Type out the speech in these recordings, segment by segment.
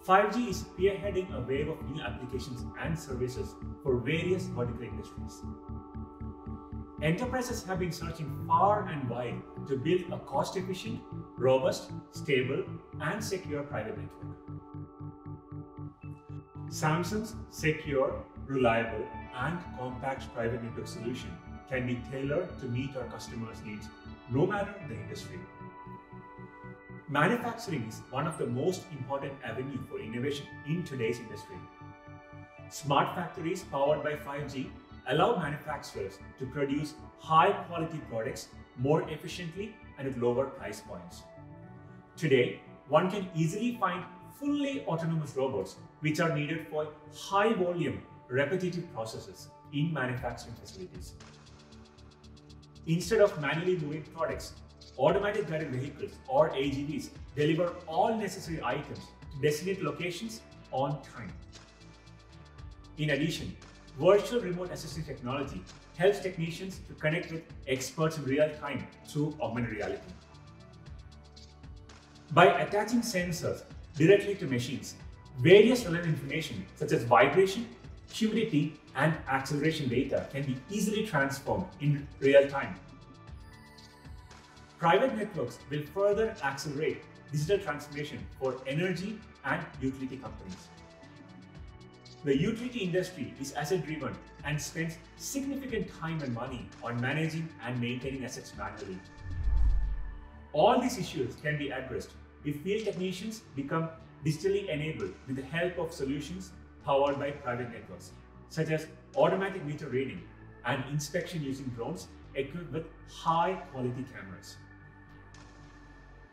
5G is spearheading a wave of new applications and services for various vertical industries. Enterprises have been searching far and wide to build a cost-efficient, robust, stable, and secure private network. Samsung's secure, reliable, and compact private network solution can be tailored to meet our customers' needs, no matter the industry. Manufacturing is one of the most important avenues for innovation in today's industry. Smart factories powered by 5G allow manufacturers to produce high-quality products more efficiently and at lower price points. Today, one can easily find fully autonomous robots which are needed for high-volume, repetitive processes in manufacturing facilities. Instead of manually moving products, automatic guided vehicles or AGVs deliver all necessary items to destination locations on time. In addition, virtual remote assistant technology helps technicians to connect with experts in real time through augmented reality. By attaching sensors directly to machines, various relevant information such as vibration, humidity, and acceleration data can be easily transformed in real time. Private networks will further accelerate digital transformation for energy and utility companies. The utility industry is asset-driven and spends significant time and money on managing and maintaining assets manually. All these issues can be addressed if field technicians become digitally enabled with the help of solutions powered by private networks, such as automatic meter reading and inspection using drones equipped with high-quality cameras.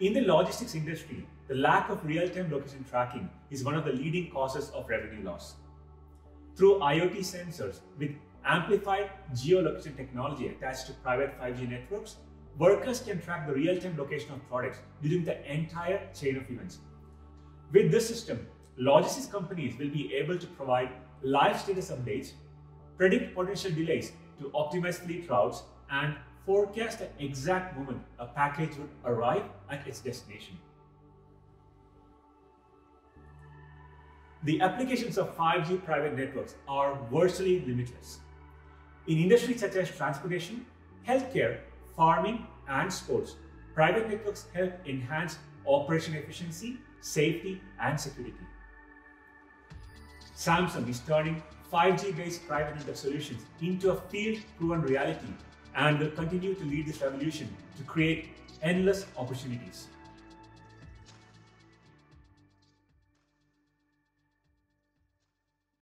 In the logistics industry, the lack of real-time location tracking is one of the leading causes of revenue loss. Through IoT sensors with amplified geolocation technology attached to private 5G networks, workers can track the real-time location of products during the entire chain of events. With this system, logistics companies will be able to provide live status updates, predict potential delays to optimize fleet routes, and forecast the exact moment a package would arrive at its destination. The applications of 5G private networks are virtually limitless. In industries such as transportation, healthcare, farming, and sports, private networks help enhance operational efficiency, safety, and security. Samsung is turning 5G-based private network solutions into a field-proven reality and will continue to lead this revolution to create endless opportunities.